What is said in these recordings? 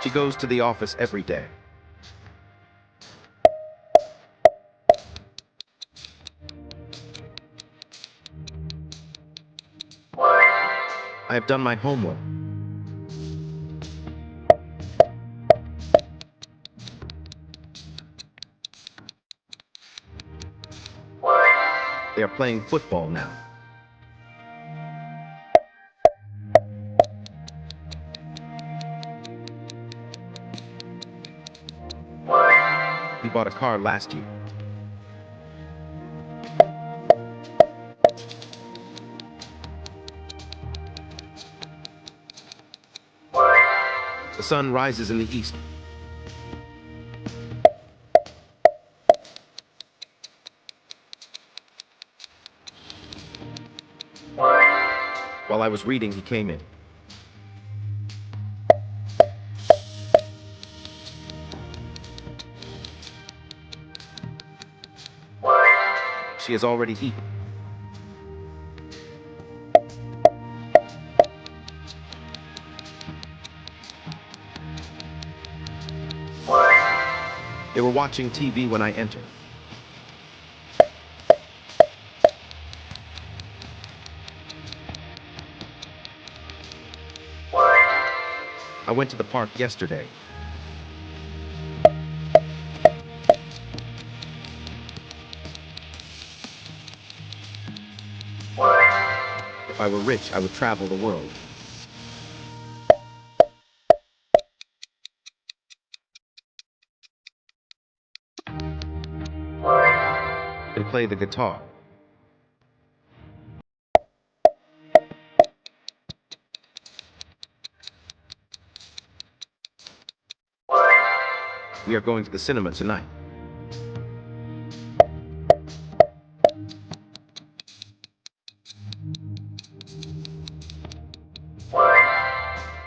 She goes to the office every day. I have done my homework. They are playing football now. We bought a car last year. The sun rises in the east. While I was reading, he came in. She has already eaten. They were watching TV when I entered. I went to the park yesterday. If I were rich, I would travel the world. They play the guitar. We are going to the cinema tonight.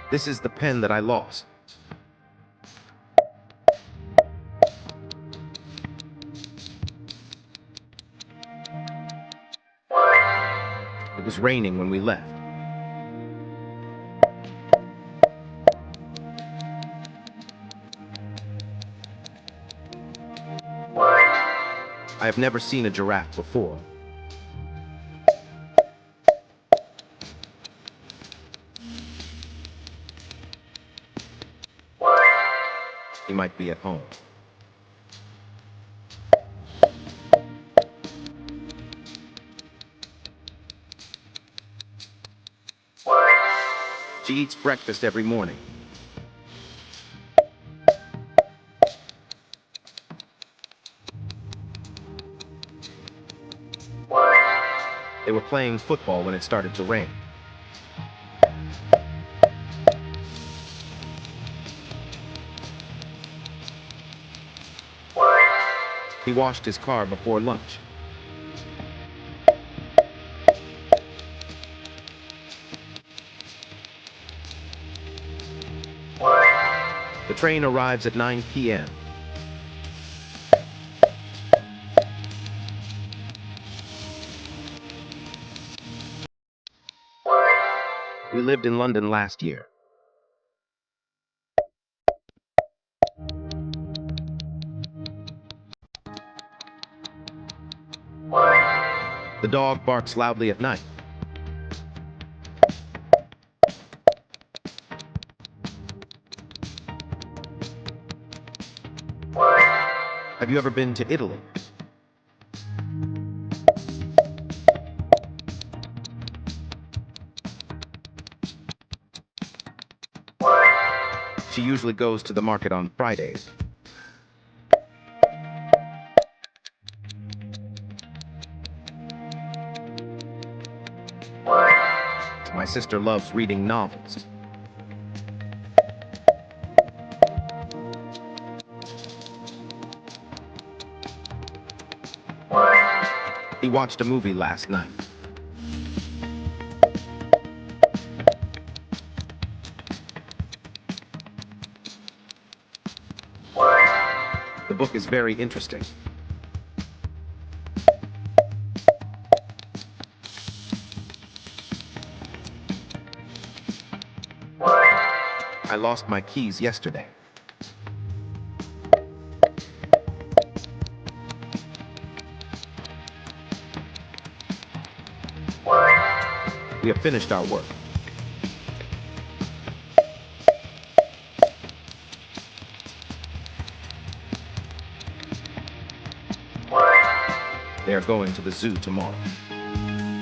This is the pen that I lost. It was raining when we left. I have never seen a giraffe before. He might be at home. She eats breakfast every morning. They were playing football when it started to rain. He washed his car before lunch. The train arrives at 9 p.m. We lived in London last year. The dog barks loudly at night. Have you ever been to Italy? She usually goes to the market on Fridays. My sister loves reading novels. He watched a movie last night. The book is very interesting. I I lost my keys yesterday. We have finished our work. They are going to the zoo tomorrow.